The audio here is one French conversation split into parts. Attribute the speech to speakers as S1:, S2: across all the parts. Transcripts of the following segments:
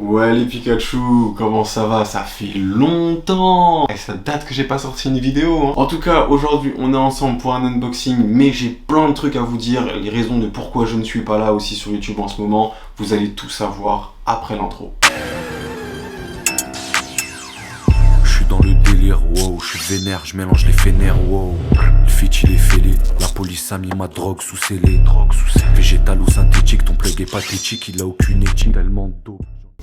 S1: Ouais les Pikachu, comment ça va? Ça fait longtemps. Et ça date que j'ai pas sorti une vidéo hein. En tout cas, aujourd'hui on est ensemble pour un unboxing, mais j'ai plein de trucs à vous dire, les raisons de pourquoi je ne suis pas là aussi sur YouTube en ce moment, vous allez tout savoir après l'intro.
S2: Je suis dans le délire, wow, je suis vénère, je mélange les fénères, wow. Le fit il est fêlé, la police a mis ma drogue sous scellé. Végétal ou synthétique, ton plug est pathétique, il a aucune éthique, tellement d'eau.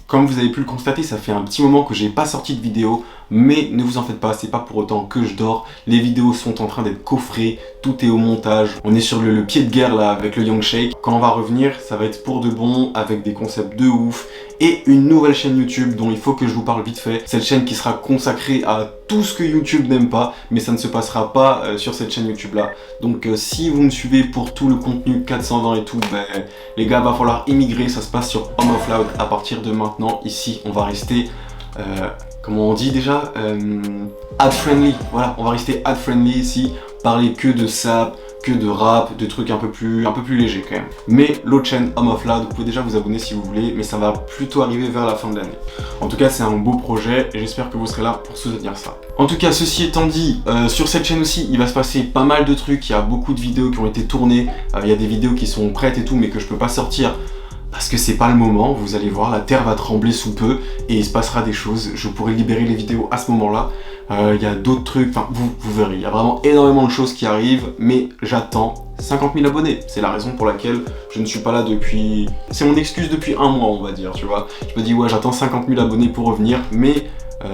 S1: Comme vous avez pu le constater, ça fait un petit moment que j'ai pas sorti de vidéo, mais ne vous en faites pas, c'est pas pour autant que je dors. Les vidéos sont en train d'être coffrées, tout est au montage. On est sur le pied de guerre là avec le Young Shake. Quand on va revenir, ça va être pour de bon, avec des concepts de ouf et une nouvelle chaîne YouTube dont il faut que je vous parle vite fait. Cette chaîne qui sera consacrée à tout ce que YouTube n'aime pas, mais ça ne se passera pas sur cette chaîne YouTube là. Donc si vous me suivez pour tout le contenu 420 et tout, ben les gars, va falloir immigrer. Ça se passe sur Home of Loud à partir de maintenant. Ici, on va rester, comment on dit déjà, ad friendly. Voilà, on va rester ad friendly ici, parler que de sap, que de rap, de trucs un peu plus légers quand même. Mais l'autre chaîne Home of Loud, vous pouvez déjà vous abonner si vous voulez, mais ça va plutôt arriver vers la fin de l'année. En tout cas, c'est un beau projet et j'espère que vous serez là pour soutenir ça. En tout cas, ceci étant dit, sur cette chaîne aussi, il va se passer pas mal de trucs. Il y a beaucoup de vidéos qui ont été tournées, il y a des vidéos qui sont prêtes et tout, mais que je peux pas sortir parce que c'est pas le moment. Vous allez voir, la terre va trembler sous peu et il se passera des choses. Je pourrai libérer les vidéos à ce moment-là. Il y a d'autres trucs, enfin vous verrez, il y a vraiment énormément de choses qui arrivent, mais j'attends 50 000 abonnés. C'est la raison pour laquelle je ne suis pas là depuis... C'est mon excuse depuis un mois, on va dire, tu vois. Je me dis, ouais, j'attends 50 000 abonnés pour revenir, mais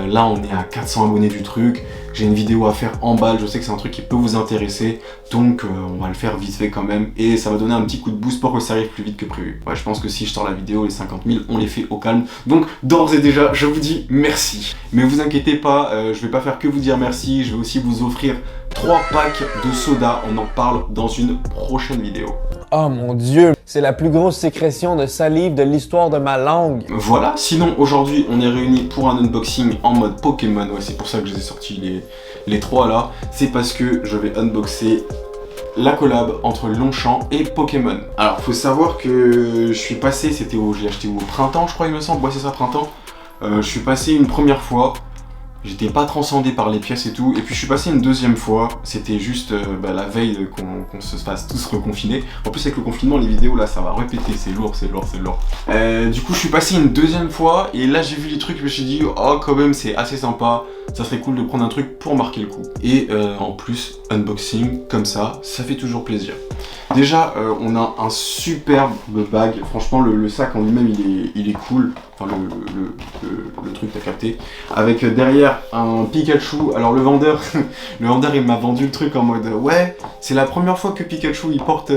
S1: là, on est à 400 abonnés du truc. J'ai une vidéo à faire en balle, je sais que c'est un truc qui peut vous intéresser, donc on va le faire vite fait quand même, et ça va donner un petit coup de boost pour que ça arrive plus vite que prévu. Ouais, je pense que si je sors la vidéo, les 50 000, on les fait au calme. Donc, d'ores et déjà, je vous dis merci. Mais vous inquiétez pas, je vais pas faire que vous dire merci, je vais aussi vous offrir 3 packs de soda, on en parle dans une prochaine vidéo.
S3: Oh mon Dieu, c'est la plus grosse sécrétion de salive de l'histoire de ma langue.
S1: Voilà, sinon aujourd'hui on est réunis pour un unboxing en mode Pokémon. Ouais, c'est pour ça que je les ai sortis les 3 là. C'est parce que je vais unboxer la collab entre Longchamp et Pokémon. Alors faut savoir que je suis passé, je l'ai acheté au printemps je crois il me semble, ouais c'est ça, printemps. Je suis passé une première fois. J'étais pas transcendé par les pièces et tout, et puis je suis passé une deuxième fois, c'était juste la veille qu'on se fasse tous reconfiner. En plus avec le confinement, les vidéos là ça va répéter, c'est lourd, c'est lourd, c'est lourd. Du coup je suis passé une deuxième fois, et là j'ai vu les trucs, je me suis dit oh quand même c'est assez sympa, ça serait cool de prendre un truc pour marquer le coup. Et en plus, unboxing comme ça fait toujours plaisir. Déjà on a un superbe bag, franchement le sac en lui-même il est cool, enfin le truc t'as capté, avec derrière un Pikachu. Alors le vendeur il m'a vendu le truc en mode ouais c'est la première fois que Pikachu il porte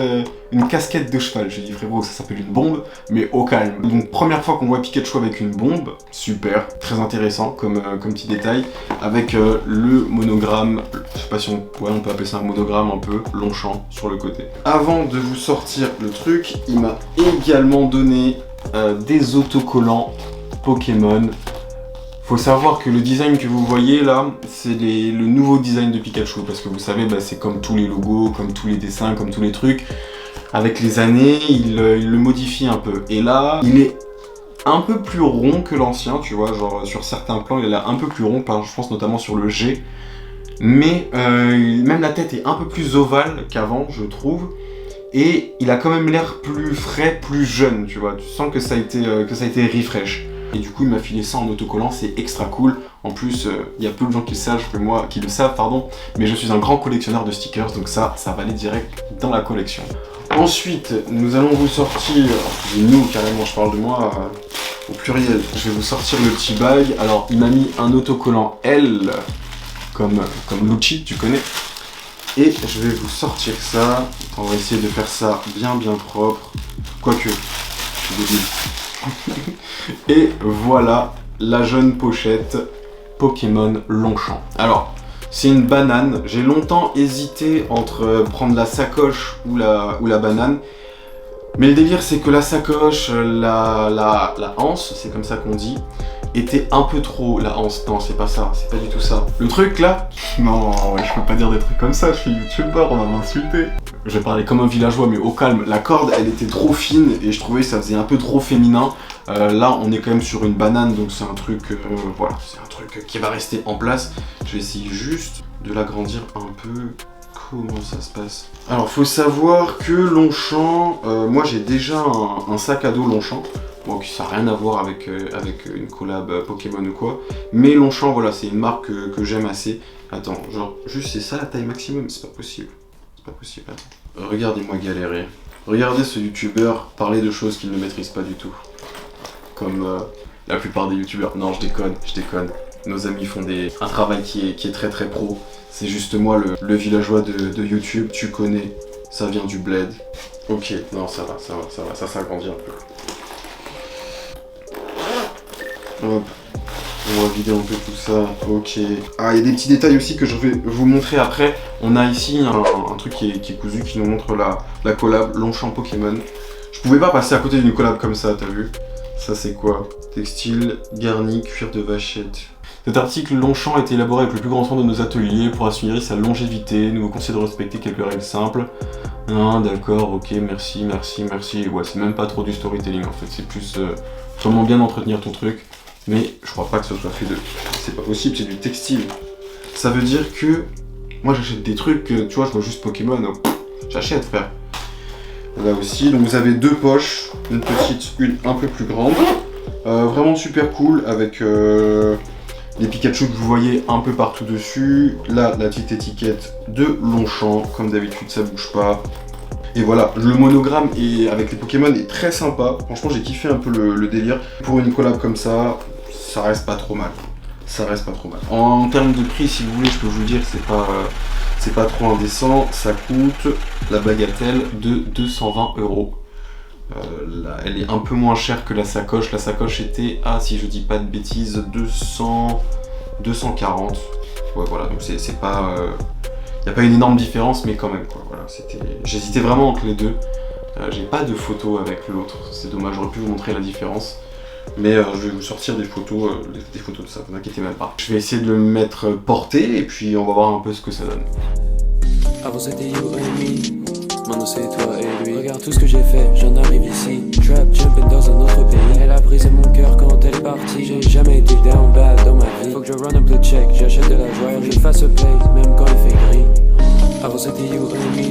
S1: une casquette de cheval. J'ai dit frérot ça s'appelle une bombe, mais au calme. Donc première fois qu'on voit Pikachu avec une bombe, super, très intéressant comme petit détail, avec le monogramme, je sais pas si on peut appeler ça un monogramme un peu, Longchamp sur le côté. Avant de vous sortir le truc, il m'a également donné des autocollants Pokémon. Faut savoir que le design que vous voyez là, c'est le nouveau design de Pikachu, parce que vous savez, c'est comme tous les logos, comme tous les dessins, comme tous les trucs. Avec les années, il le modifie un peu. Et là, il est un peu plus rond que l'ancien, tu vois, genre sur certains plans, il est un peu plus rond, je pense notamment sur le G. Mais même la tête est un peu plus ovale qu'avant, je trouve. Et il a quand même l'air plus frais, plus jeune, tu vois. Tu sens que ça a été refresh. Et du coup, il m'a filé ça en autocollant, c'est extra cool. En plus, il y a peu de gens qui le savent, mais je suis un grand collectionneur de stickers, donc ça va aller direct dans la collection. Ensuite, nous allons vous sortir, nous carrément, je parle de moi au pluriel. Je vais vous sortir le petit bag. Alors, il m'a mis un autocollant L, comme Lucci, tu connais. Et je vais vous sortir ça. On va essayer de faire ça bien propre. Quoique, je suis débile. Et voilà la jeune pochette Pokémon Longchamp. Alors, c'est une banane. J'ai longtemps hésité entre prendre la sacoche ou la banane. Mais le délire, c'est que la sacoche, la anse, c'est comme ça qu'on dit, était un peu trop la anse. Non, c'est pas ça, c'est pas du tout ça. Le truc là, non, je peux pas dire des trucs comme ça, je suis youtubeur, on va m'insulter. Je vais parler comme un villageois, mais au calme. La corde, elle était trop fine et je trouvais que ça faisait un peu trop féminin. Là on est quand même sur une banane, donc c'est un truc, voilà, c'est un truc qui va rester en place. Je vais essayer juste de l'agrandir un peu. Comment ça se passe? Alors faut savoir que Longchamp, moi j'ai déjà un sac à dos Longchamp. Bon, ça n'a rien à voir avec une collab Pokémon ou quoi. Mais Longchamp, voilà, c'est une marque que j'aime assez. Attends, genre, juste c'est ça la taille maximum? C'est pas possible. C'est pas possible, attends. Regardez-moi galérer. Regardez ce youtubeur parler de choses qu'il ne maîtrise pas du tout. Comme la plupart des youtubeurs. Non, je déconne. Nos amis font un travail qui est très très pro. C'est juste moi le villageois de YouTube, tu connais. Ça vient du bled. Ok, non, ça va, ça s'agrandit un peu. Hop, on va vider un peu tout ça, ok. Ah, il y a des petits détails aussi que je vais vous montrer après. On a ici un truc qui est cousu, qui nous montre la collab Longchamp Pokémon. Je pouvais pas passer à côté d'une collab comme ça, t'as vu? Ça c'est quoi? Textile, garni, cuir de vachette. Cet article Longchamp a été élaboré avec le plus grand soin de nos ateliers pour assurer sa longévité. Nous vous conseillons de respecter quelques règles simples. Ah, d'accord, ok, merci. Ouais, c'est même pas trop du storytelling en fait, c'est plus comment bien entretenir ton truc. Mais je crois pas que ce soit fait de... C'est pas possible, c'est du textile. Ça veut dire que... Moi j'achète des trucs, tu vois, je vois juste Pokémon. J'achète, frère. Là aussi, donc vous avez deux poches. Une petite, une un peu plus grande. Vraiment super cool, avec les Pikachu que vous voyez un peu partout dessus. Là, la petite étiquette de Longchamp. Comme d'habitude, ça bouge pas. Et voilà, le monogramme avec les Pokémon est très sympa. Franchement, j'ai kiffé un peu le délire. Pour une collab comme ça reste pas trop mal. En termes de prix, si vous voulez, je peux vous le dire, c'est pas trop indécent. Ça coûte la bagatelle de 220 €. Là, elle est un peu moins chère que la sacoche. La sacoche était si je dis pas de bêtises, 240. Ouais, voilà, donc c'est pas... Il n'y a pas une énorme différence, mais quand même, quoi. Voilà, j'hésitais vraiment entre les deux. J'ai pas de photo avec l'autre, c'est dommage, j'aurais pu vous montrer la différence. Mais je vais vous sortir des photos de ça, vous inquiétez même pas. Je vais essayer de le mettre porté, et puis on va voir un peu ce que ça donne.
S4: Avant c'était you and me, maintenant c'est toi et lui. Regarde tout ce que j'ai fait, j'en arrive ici. Trap jumping dans un autre pays. Elle a brisé mon cœur quand elle est partie. J'ai jamais été down bad dans ma vie. Faut que je run up le check, j'achète de la joie. Je fasse play, même quand il fait gris. Avant c'était you and me,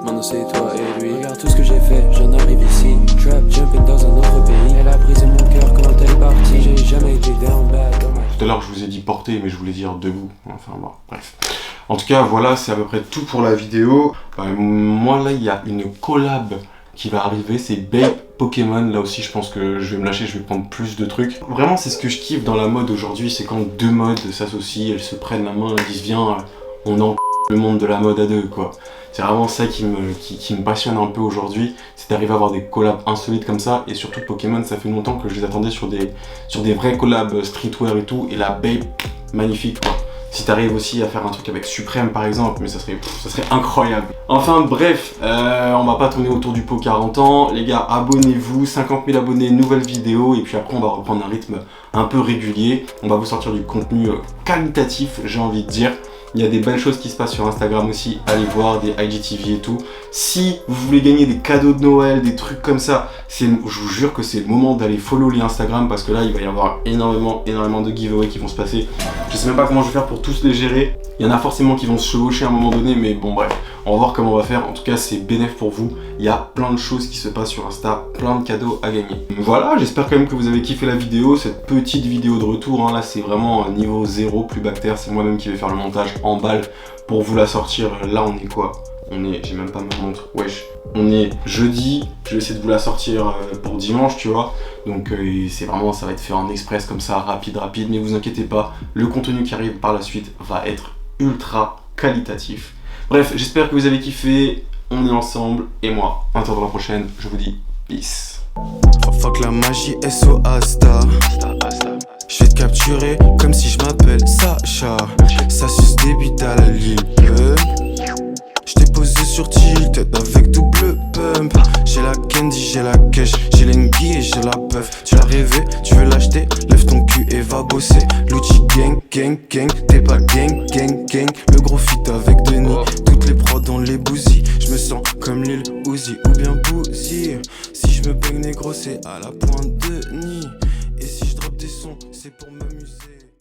S4: maintenant c'est toi et lui. Regarde tout ce que j'ai fait, j'en arrive ici. Trap jumping dans un autre pays. Elle a brisé mon cœur quand elle est partie. J'ai jamais été down bad dans ma vie.
S1: Tout à l'heure je vous ai dit porté, mais je voulais dire debout. Enfin bon, bref. En tout cas, voilà, c'est à peu près tout pour la vidéo. Moi là, il y a une collab qui va arriver, c'est Babe Pokémon. Là aussi, je pense que je vais me lâcher, je vais prendre plus de trucs. Vraiment, c'est ce que je kiffe dans la mode aujourd'hui, c'est quand deux modes s'associent, elles se prennent la main, elles disent viens, on en le monde de la mode à deux, quoi. C'est vraiment ça qui me passionne un peu aujourd'hui, c'est d'arriver à avoir des collabs insolites comme ça, et surtout Pokémon, ça fait longtemps que je les attendais sur des vrais collabs streetwear et tout, et la Babe, magnifique, quoi. Si t'arrives aussi à faire un truc avec Suprême par exemple, mais ça serait incroyable. Enfin bref, on va pas tourner autour du pot 40 ans. Les gars, abonnez-vous, 50 000 abonnés, nouvelle vidéo. Et puis après on va reprendre un rythme un peu régulier. On va vous sortir du contenu qualitatif, j'ai envie de dire. Il y a des belles choses qui se passent sur Instagram aussi, allez voir, des IGTV et tout. Si vous voulez gagner des cadeaux de Noël, des trucs comme ça, je vous jure que c'est le moment d'aller follow les Instagram parce que là, il va y avoir énormément de giveaways qui vont se passer. Je sais même pas comment je vais faire pour tous les gérer. Il y en a forcément qui vont se chevaucher à un moment donné, mais bon bref, on va voir comment on va faire. En tout cas, c'est bénéf pour vous. Il y a plein de choses qui se passent sur Insta, plein de cadeaux à gagner. Voilà, j'espère quand même que vous avez kiffé la vidéo, cette petite vidéo de retour. Là, c'est vraiment niveau 0, plus bactère. C'est moi-même qui vais faire le montage en balle pour vous la sortir. Là, on est quoi? J'ai même pas ma montre, wesh. On est jeudi, je vais essayer de vous la sortir pour dimanche, tu vois. Donc c'est vraiment, ça va être fait en express comme ça, rapide, mais vous inquiétez pas, le contenu qui arrive par la suite va être ultra qualitatif. Bref, j'espère que vous avez kiffé, on est ensemble, et moi, en attendant la prochaine, je vous dis peace.
S5: Fuck la magie, SO Asta. Je vais te capturer comme si je m'appelle Sacha. Ça suce des bites à la lippe. J't'ai posé sur tilt avec double pump. J'ai la candy, j'ai la cash, j'ai l'engie et j'ai la puff. Tu l'as rêvé, tu veux l'acheter, lève ton cul et va bosser. L'outil gang, t'es pas gang. Le gros fit avec Denis, toutes les prods dans les bousilles. Je me sens comme Lil Uzi ou bien Bouzy. Si je me baigne négro, c'est à la pointe de son, c'est pour m'amuser.